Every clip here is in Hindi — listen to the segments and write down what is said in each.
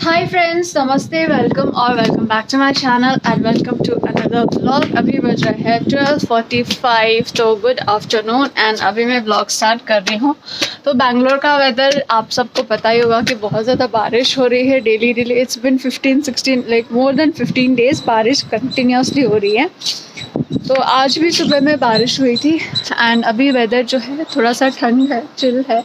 हाय फ्रेंड्स, नमस्ते, welcome back to my channel and welcome to another vlog. अभी बज रहा है 12:45, तो गुड आफ्टरनून। एंड अभी मैं व्लॉग स्टार्ट कर रही हूँ। तो बैंगलोर का वेदर आप सबको पता ही होगा कि बहुत ज़्यादा बारिश हो रही है daily. It's been 15-16 like more than 15 days बारिश कंटिन्यूसली हो रही है। तो आज भी सुबह में बारिश हुई थी एंड अभी वेदर जो है थोड़ा सा ठंड है, चिल है।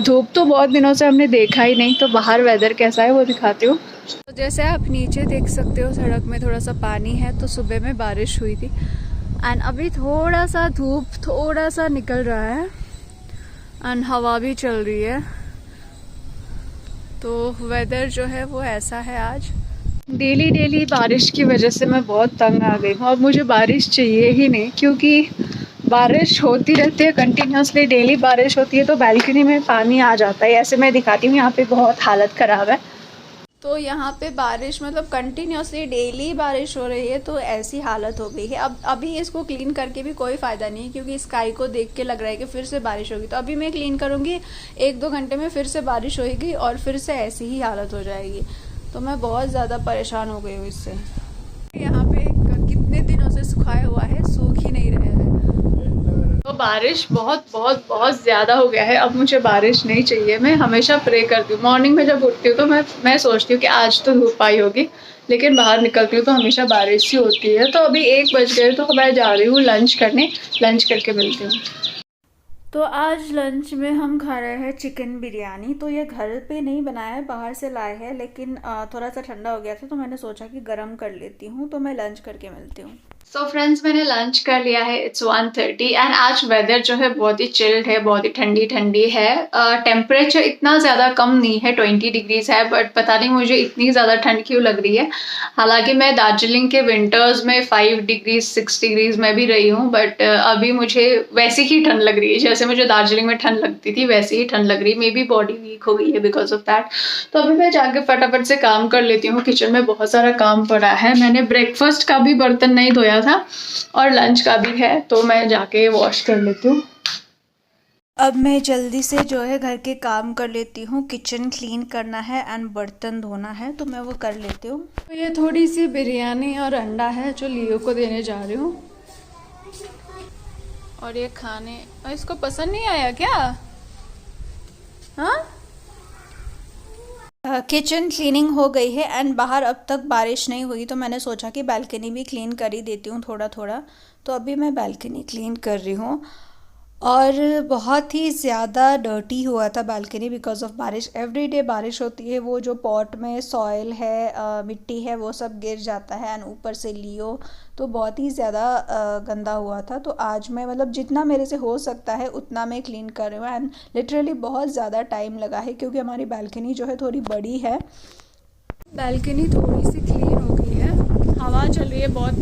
धूप तो बहुत दिनों से हमने देखा ही नहीं, तो बाहर वेदर कैसा है वो दिखाती हूँ। तो जैसे आप नीचे देख सकते हो, सड़क में थोड़ा सा पानी है। तो सुबह में बारिश हुई थी एंड अभी थोड़ा सा धूप थोड़ा सा निकल रहा है एंड हवा भी चल रही है। तो वेदर जो है वो ऐसा है आज। डेली बारिश की वजह से मैं बहुत तंग आ गई हूँ। अब मुझे बारिश चाहिए ही नहीं, क्योंकि बारिश होती रहती है कंटिन्यूसली। डेली बारिश होती है तो बालकनी में पानी आ जाता है। ऐसे मैं दिखाती हूँ, यहाँ पे बहुत हालत ख़राब है। तो यहाँ पे बारिश मतलब कंटिन्यूसली डेली बारिश हो रही है, तो ऐसी हालत हो गई है। अब अभी इसको क्लीन करके भी कोई फ़ायदा नहीं है, क्योंकि स्काई को देख के लग रहा है कि फिर से बारिश होगी। तो अभी मैं क्लीन करूँगी, 1-2 घंटे में फिर से बारिश होगी और फिर से ऐसी ही हालत हो जाएगी। तो मैं बहुत ज़्यादा परेशान हो गई हूँ इससे। यहाँ पे कितने दिनों से सुखाया हुआ है, सूख ही नहीं रहे हैं। तो बारिश बहुत बहुत बहुत ज़्यादा हो गया है। अब मुझे बारिश नहीं चाहिए। मैं हमेशा प्रे करती हूँ, मॉर्निंग में जब उठती हूँ तो मैं सोचती हूँ कि आज तो धूप आई होगी, लेकिन बाहर निकलती हूँ तो हमेशा बारिश ही होती है। तो अभी 1 बज गए, तो मैं जा रही हूँ लंच करने। लंच करके मिलती हूँ। तो आज लंच में हम खा रहे हैं चिकन बिरयानी। तो ये घर पे नहीं बनाया है, बाहर से लाए हैं, लेकिन थोड़ा सा ठंडा हो गया था तो मैंने सोचा कि गरम कर लेती हूँ। तो मैं लंच करके मिलती हूँ। सो फ्रेंड्स, मैंने लंच कर लिया है। इट्स 1:30 एंड आज वेदर जो है बहुत ही चिल्ड है, बहुत ही ठंडी ठंडी है। टेम्परेचर इतना ज़्यादा कम नहीं है, 20 डिग्रीज है, बट पता नहीं मुझे इतनी ज़्यादा ठंड क्यों लग रही है। हालांकि मैं दार्जिलिंग के विंटर्स में 5 डिग्रीज 6 डिग्रीज में भी रही हूँ, बट अभी मुझे वैसी ही ठंड लग रही है जैसे मुझे दार्जिलिंग में ठंड लगती थी, वैसी ही ठंड लग रही है। मे बी बॉडी वीक हो गई है बिकॉज ऑफ दैट। तो अभी मैं जाके फटाफट से काम कर लेती हूँ। किचन में बहुत सारा काम पड़ा है। मैंने ब्रेकफास्ट का भी बर्तन नहीं धोया था और लंच का भी है, तो मैं जाके वॉश कर लेती हूँ। अब मैं जल्दी से जो है घर के काम कर लेती हूँ। किचन क्लीन करना है एंड बर्तन धोना है, तो मैं वो कर लेती हूँ। तो ये थोड़ी सी बिरयानी और अंडा है जो लियो को देने जा रही हूँ। और ये खाने, और इसको पसंद नहीं आया क्या? हाँ, किचन क्लीनिंग हो गई है एंड बाहर अब तक बारिश नहीं हुई, तो मैंने सोचा कि बालकनी भी क्लीन कर ही देती हूँ थोड़ा थोड़ा। तो अभी मैं बालकनी क्लीन कर रही हूँ और बहुत ही ज़्यादा डर्टी हुआ था बालकनी बिकॉज ऑफ बारिश। एवरी डे बारिश होती है, वो जो पॉट में सॉइल है, मिट्टी है, वो सब गिर जाता है एंड ऊपर से लियो, तो बहुत ही ज़्यादा गंदा हुआ था। तो आज मैं मतलब जितना मेरे से हो सकता है उतना मैं क्लीन कर रही हूँ एंड लिटरली बहुत ज़्यादा टाइम लगा है, क्योंकि हमारी बालकनी जो है थोड़ी बड़ी है। बालकनी थोड़ी सी क्लीन हो गई है, हवा चल रही है बहुत,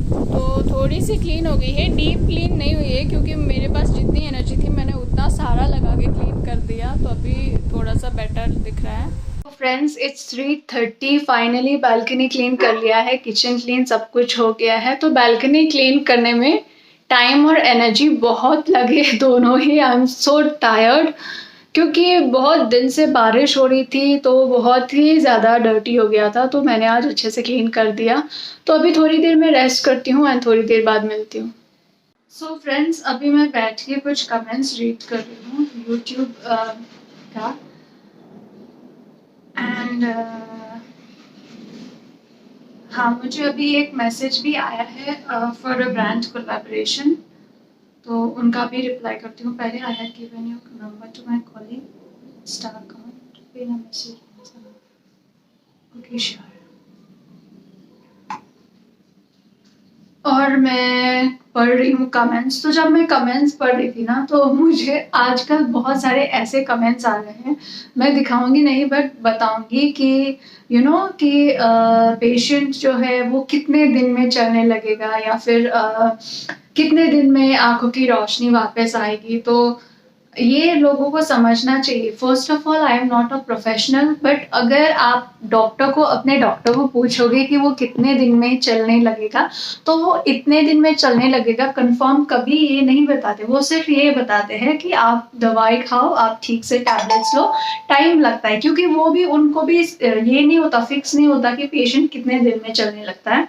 तो थोड़ी सी क्लीन हो गई है। डीप क्लीन नहीं हुई है, क्योंकि मेरे पास जितनी एनर्जी थी मैंने उतना सारा लगा के क्लीन कर दिया, तो अभी थोड़ा सा बेटर दिख रहा है। तो friends, it's 3:30, finally balcony clean कर लिया है, किचन क्लीन, सब कुछ हो गया है। तो बालकनी क्लीन करने में टाइम और एनर्जी बहुत लगे, दोनों ही। आई एम सो टायर्ड, क्योंकि बहुत दिन से बारिश हो रही थी, तो बहुत ही ज़्यादा डर्टी हो गया था। तो मैंने आज अच्छे से क्लीन कर दिया। तो अभी थोड़ी देर में रेस्ट करती हूँ एंड थोड़ी देर बाद मिलती हूँ। सो फ्रेंड्स, अभी मैं बैठ के कुछ कमेंट्स रीड कर रही हूँ यूट्यूब का। एंड हाँ, मुझे अभी एक मैसेज भी आया है फॉर अ ब्रांड कोलैबोरेशन, तो उनका भी रिप्लाई करती हूँ। पहले I have given your number two my colleague star account बिना मैसेज। Okay, sure. और मैं पढ़ रही हूँ कमेंट्स। तो जब मैं कमेंट्स पढ़ रही थी ना, तो मुझे आजकल बहुत सारे ऐसे कमेंट्स आ रहे हैं, मैं दिखाऊंगी नहीं बट बताऊंगी कि कि पेशेंट जो है वो कितने दिन में चलने लगेगा, या फिर कितने दिन में आंखों की रोशनी वापस आएगी। तो ये लोगों को समझना चाहिए। First of all, I am not a professional, but अगर आप अपने डॉक्टर को पूछोगे कि वो कितने दिन में चलने लगेगा, तो वो इतने दिन में चलने लगेगा कंफर्म कभी ये नहीं बताते। वो सिर्फ ये बताते हैं कि आप दवाई खाओ, आप ठीक से टैबलेट्स लो। टाइम लगता है क्योंकि वो भी, उनको भी ये नहीं होता, फिक्स नहीं होता कि पेशेंट कितने दिन में चलने लगता है।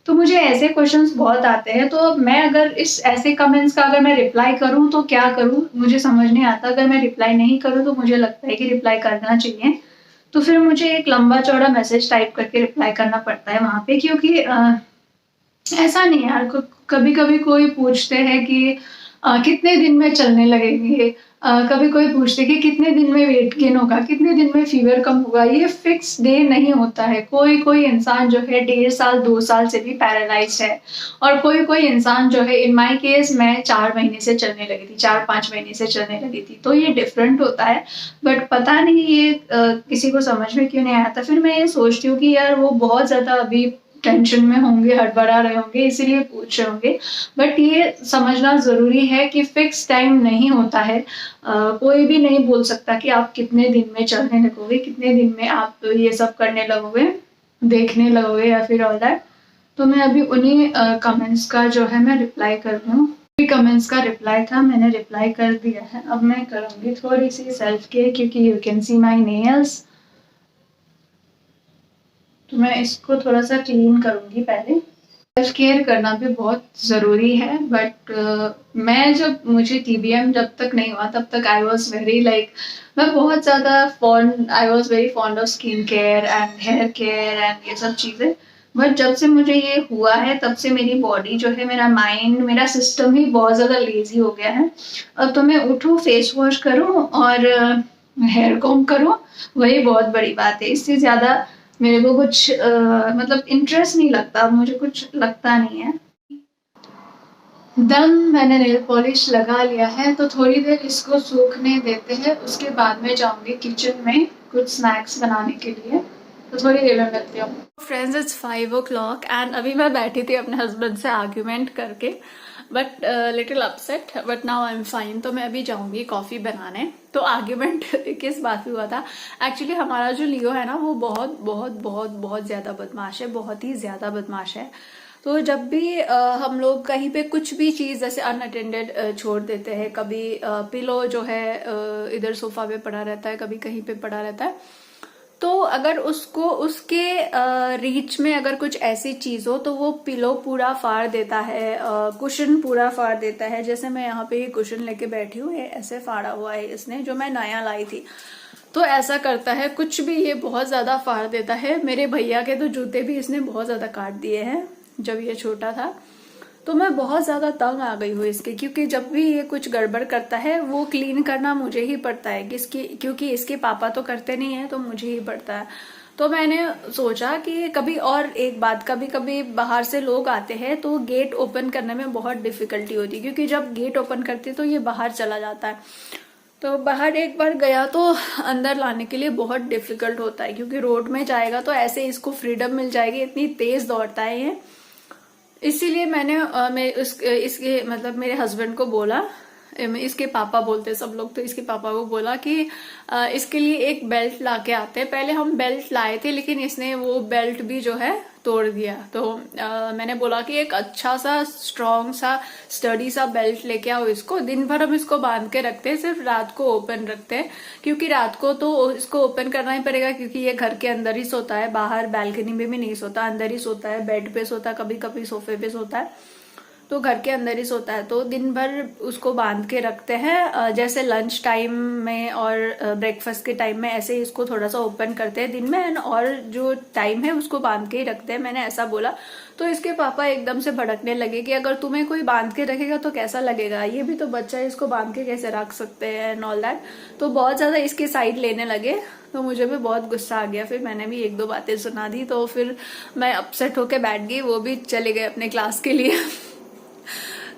तो मुझे ऐसे क्वेश्चंस बहुत आते हैं, तो मैं अगर इस ऐसे कमेंट्स का अगर मैं रिप्लाई करूं तो क्या करूं, मुझे समझ नहीं आता। अगर मैं रिप्लाई नहीं करूं तो मुझे लगता है कि रिप्लाई करना चाहिए, तो फिर मुझे एक लंबा चौड़ा मैसेज टाइप करके रिप्लाई करना पड़ता है वहां पे, क्योंकि ऐसा नहीं है यार। कभी कभी कोई पूछते हैं कि कितने दिन में चलने लगेंगे, कभी कोई पूछते कि कितने दिन में वेट गेन होगा, कितने दिन में फीवर कम होगा। ये फिक्स डे नहीं होता है। कोई कोई इंसान जो है 1.5 साल 2 साल से भी पैरालाइज है, और कोई कोई इंसान जो है, इन माई केस मैं 4 महीने से चलने लगी थी, 4-5 महीने से चलने लगी थी, तो ये डिफरेंट होता है। बट पता नहीं ये किसी को समझ में क्यों नहीं आया था। फिर मैं ये सोचती हूँ कि यार वो बहुत ज्यादा अभी टेंशन में होंगे, हड़बड़ा रहे होंगे, इसीलिए पूछ रहे होंगे। बट ये समझना जरूरी है कि फिक्स टाइम नहीं होता है। कोई भी नहीं बोल सकता कि आप कितने दिन में चलने लगोगे, कितने दिन में आप ये सब करने लगोगे, देखने लगोगे या फिर ऑल दैट। तो मैं अभी उन्हीं कमेंट्स का जो है मैं रिप्लाई कर रही हूँ। कमेंट्स का रिप्लाई था, मैंने रिप्लाई कर दिया है। अब मैं करूँगी थोड़ी सी सेल्फ केयर, क्योंकि you can see my nails, तो मैं इसको थोड़ा सा क्लीन करूंगी पहले। सेल्फ केयर करना भी बहुत ज़रूरी है, बट मैं जब, मुझे TBM जब तक नहीं हुआ तब तक आई वॉज वेरी लाइक, मैं बहुत ज़्यादा I was very fond of skin care and hair care and ये सब चीज़ें। बट जब से मुझे ये हुआ है तब से मेरी बॉडी जो है, मेरा माइंड, मेरा सिस्टम ही बहुत ज़्यादा लेजी हो गया है। अब तो मैं उठूँ, फेस वॉश करूँ और हेयर कॉम्ब करूँ, वही बहुत बड़ी बात है। इससे ज़्यादा मेरे को कुछ मतलब इंटरेस्ट नहीं लगता, मुझे कुछ लगता नहीं है। दम मैंने नेल पॉलिश लगा लिया है, तो थोड़ी देर इसको सूखने देते हैं, उसके बाद में जाऊंगी किचन में कुछ स्नैक्स बनाने के लिए। तो थोड़ी देर में मिलती हूँ। फ्रेंड्स, इट्स 5 o'clock एंड अभी मैं बैठी थी अपने हस्बैंड से आर्ग्यूमेंट करके, but little upset, but now I am fine. तो मैं अभी जाऊंगी कॉफी बनाने। तो आर्ग्यूमेंट किस बात पे हुआ था, एक्चुअली हमारा जो लियो है ना, वो बहुत बहुत बहुत बहुत ज्यादा बदमाश है, बहुत ही ज्यादा बदमाश है। तो जब भी हम लोग कहीं पे कुछ भी चीज जैसे अनअटेंडेड छोड़ देते हैं, कभी पिलो जो है इधर सोफा पे पड़ा रहता है, कभी कहीं पे पड़ा रहता है, तो अगर उसको उसके रीच में अगर कुछ ऐसी चीज हो तो वो पिलो पूरा फाड़ देता है, कुशन पूरा फाड़ देता है। जैसे मैं यहाँ पे ये कुशन लेके बैठी हूँ, ये ऐसे फाड़ा हुआ है इसने, जो मैं नया लाई थी। तो ऐसा करता है, कुछ भी ये बहुत ज्यादा फाड़ देता है। मेरे भैया के तो जूते भी इसने बहुत ज्यादा काट दिए हैं जब ये छोटा था। तो मैं बहुत ज्यादा तंग आ गई हूँ इसके, क्योंकि जब भी ये कुछ गड़बड़ करता है वो क्लीन करना मुझे ही पड़ता है, क्योंकि इसके पापा तो करते नहीं है, तो मुझे ही पड़ता है। तो मैंने सोचा कि कभी, और एक बात, कभी कभी बाहर से लोग आते हैं तो गेट ओपन करने में बहुत डिफिकल्टी होती है, क्योंकि जब गेट ओपन करते तो ये बाहर चला जाता है। तो बाहर एक बार गया तो अंदर लाने के लिए बहुत डिफिकल्ट होता है, क्योंकि रोड में जाएगा तो ऐसे इसको फ्रीडम मिल जाएगी, इतनी तेज दौड़ता है ये। इसीलिए मैंने इसके मतलब मेरे हस्बैंड को बोला, इसके पापा बोलते सब लोग, तो इसके पापा को बोला कि इसके लिए एक बेल्ट ला के आते हैं। पहले हम बेल्ट लाए थे, लेकिन इसने वो बेल्ट भी जो है तोड़ दिया। तो मैंने बोला कि एक अच्छा सा स्ट्रॉन्ग सा स्टडी सा बेल्ट लेके आओ, इसको दिन भर हम इसको बांध के रखते हैं, सिर्फ रात को ओपन रखते हैं, क्योंकि रात को तो इसको ओपन करना ही पड़ेगा, क्योंकि ये घर के अंदर ही सोता है, बाहर बालकनी में भी नहीं सोता, अंदर ही सोता है, बेड पे सोता है, कभी कभी सोफे पे सोता है, तो घर के अंदर ही सोता है। तो दिन भर उसको बांध के रखते हैं, जैसे लंच टाइम में और ब्रेकफास्ट के टाइम में ऐसे ही इसको थोड़ा सा ओपन करते हैं दिन में, और जो टाइम है उसको बांध के ही रखते हैं। मैंने ऐसा बोला तो इसके पापा एकदम से भड़कने लगे कि अगर तुम्हें कोई बांध के रखेगा तो कैसा लगेगा, ये भी तो बच्चा है, इसको बांध के कैसे रख सकते हैं एंड ऑल दैट। तो बहुत ज्यादा इसकी साइड लेने लगे, तो मुझे भी बहुत गुस्सा आ गया। फिर मैंने भी 1-2 बातें सुना दी, तो फिर मैं अपसेट होके बैठ गई, वो भी चले गए अपने क्लास के लिए।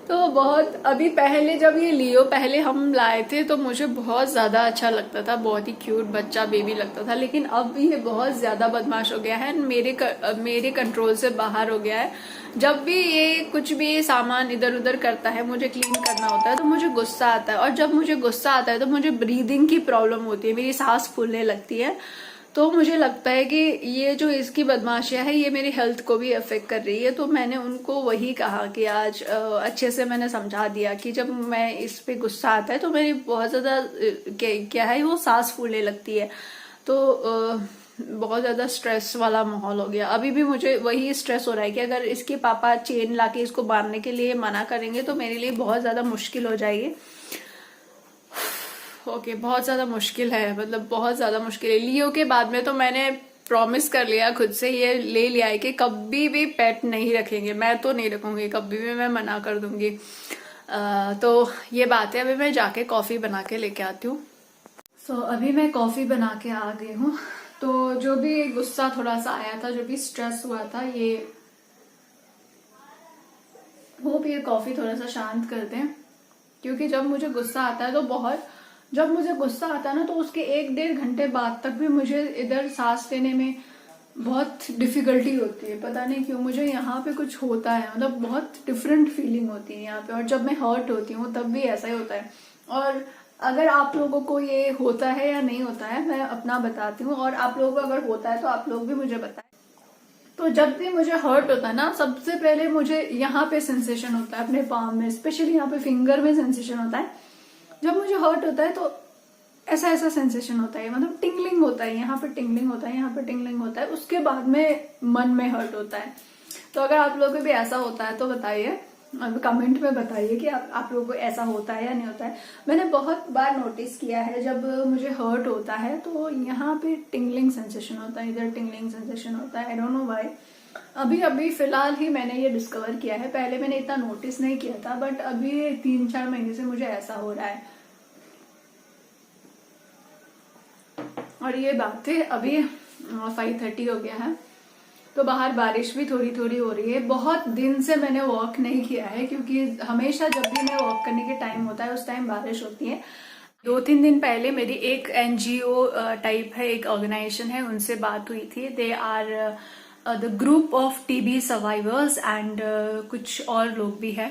तो बहुत अभी पहले जब ये लियो पहले हम लाए थे तो मुझे बहुत ज़्यादा अच्छा लगता था, बहुत ही क्यूट बच्चा बेबी लगता था, लेकिन अब ये बहुत ज़्यादा बदमाश हो गया है, मेरे कंट्रोल से बाहर हो गया है। जब भी ये कुछ भी सामान इधर उधर करता है, मुझे क्लीन करना होता है तो मुझे गुस्सा आता है, और जब मुझे गुस्सा आता है तो मुझे ब्रीदिंग की प्रॉब्लम होती है, मेरी सांस फूलने लगती है। तो मुझे लगता है कि ये जो इसकी बदमाशियां है ये मेरी हेल्थ को भी अफेक्ट कर रही है। तो मैंने उनको वही कहा कि आज अच्छे से मैंने समझा दिया कि जब मैं इस पे गुस्सा आता है तो मेरी बहुत ज़्यादा क्या है वो सांस फूलने लगती है। तो बहुत ज़्यादा स्ट्रेस वाला माहौल हो गया। अभी भी मुझे वही स्ट्रेस हो रहा है कि अगर इसके पापा चेन लाके इसको बांधने के लिए मना करेंगे तो मेरे लिए बहुत ज़्यादा मुश्किल हो जाएगी। ओके बहुत ज़्यादा मुश्किल है, मतलब बहुत ज़्यादा मुश्किल है। लियो के बाद में तो मैंने प्रॉमिस कर लिया खुद से, ये ले लिया है कि कभी भी पेट नहीं रखेंगे, मैं तो नहीं रखूंगी कभी भी, मैं मना कर दूंगी। तो ये बात है। अभी मैं जाके कॉफ़ी बना के लेके आती हूँ। सो अभी मैं कॉफ़ी बना के आ गई हूँ। तो जो भी गुस्सा थोड़ा सा आया था, जो भी स्ट्रेस हुआ था, ये होप ये कॉफ़ी थोड़ा सा शांत कर दें, क्योंकि जब मुझे गुस्सा आता है तो जब मुझे गुस्सा आता है ना तो उसके 1-1.5 घंटे बाद तक भी मुझे इधर सांस लेने में बहुत डिफिकल्टी होती है। पता नहीं क्यों मुझे यहाँ पे कुछ होता है, मतलब बहुत डिफरेंट फीलिंग होती है यहाँ पे। और जब मैं हर्ट होती हूँ तब भी ऐसा ही होता है। और अगर आप लोगों को ये होता है या नहीं होता है, मैं अपना बताती हूँ, और आप लोगों को अगर होता है तो आप लोग भी मुझे बताएं। तो जब भी मुझे हर्ट होता है ना, सबसे पहले मुझे यहाँ पे सेंसेशन होता है, अपने पाम में, स्पेशली यहाँ पे फिंगर में सेंसेशन होता है। जब मुझे हर्ट होता है तो ऐसा ऐसा सेंसेशन होता है, मतलब टिंगलिंग होता है, यहाँ पे टिंगलिंग होता है, यहाँ पे टिंगलिंग होता है, उसके बाद में मन में हर्ट होता है। तो अगर आप लोगों को भी ऐसा होता है तो बताइए, कमेंट में बताइए कि आप लोगों को ऐसा होता है या नहीं होता है। मैंने बहुत बार नोटिस किया है जब मुझे हर्ट होता है तो यहाँ पे टिंगलिंग सेंसेशन होता है, इधर टिंगलिंग सेंसेशन होता है। I don't know why. अभी अभी फिलहाल ही मैंने ये डिस्कवर किया है, पहले मैंने इतना नोटिस नहीं किया था, बट अभी 3-4 महीने से मुझे ऐसा हो रहा है। और ये बात है, अभी 5:30 हो गया है, तो बाहर बारिश भी थोड़ी थोड़ी हो रही है। बहुत दिन से मैंने वॉक नहीं किया है, क्योंकि हमेशा जब भी मैं वॉक करने के टाइम होता है उस टाइम बारिश होती है। 2-3 दिन पहले मेरी एक NGO टाइप है, एक ऑर्गेनाइजेशन है, उनसे बात हुई थी। They are the group of TB survivors and कुछ और लोग भी है।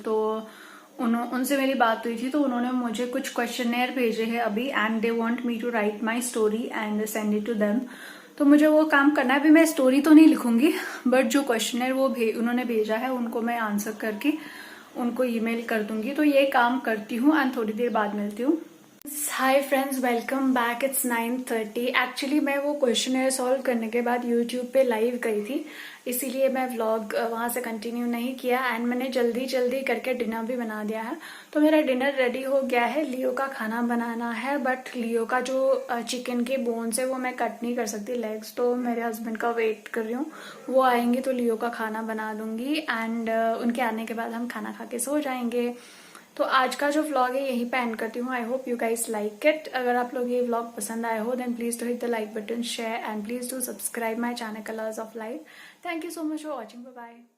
तो उनसे मेरी बात हुई थी, तो उन्होंने मुझे कुछ क्वेश्चनेयर भेजे हैं अभी, and they want me to write my story and send it to them. तो मुझे वो काम करना है। अभी मैं स्टोरी तो नहीं लिखूंगी, बट जो क्वेश्चनेयर वो उन्होंने भेजा है उनको मैं आंसर करके उनको ईमेल कर दूंगी। तो ये काम करती हूँ एंड थोड़ी देर बाद मिलती हूँ। Hi friends, welcome back. It's 9:30। Actually मैं वो क्वेश्चनेयर सॉल्व करने के बाद यूट्यूब पे लाइव गई थी, इसीलिए मैं व्लॉग वहाँ से कंटिन्यू नहीं किया। एंड मैंने जल्दी जल्दी करके डिनर भी बना दिया है। तो मेरा डिनर रेडी हो गया है। लियो का खाना बनाना है, बट लियो का जो चिकन के बोन्स है वो मैं कट नहीं कर सकती, लेग्स, तो मेरे हस्बैंड का वेट कर रही हूँ। वो आएंगे तो लियो का खाना बना दूंगी, एंड उनके आने के बाद हम खाना खा के सो जाएंगे। तो आज का जो व्लॉग है यहीं पे एंड करती हूँ। I hope you guys like it. अगर आप लोग ये व्लॉग पसंद आए हो then please do hit the like button, share and please do subscribe my channel colours of life. Thank you so much for watching. Bye bye.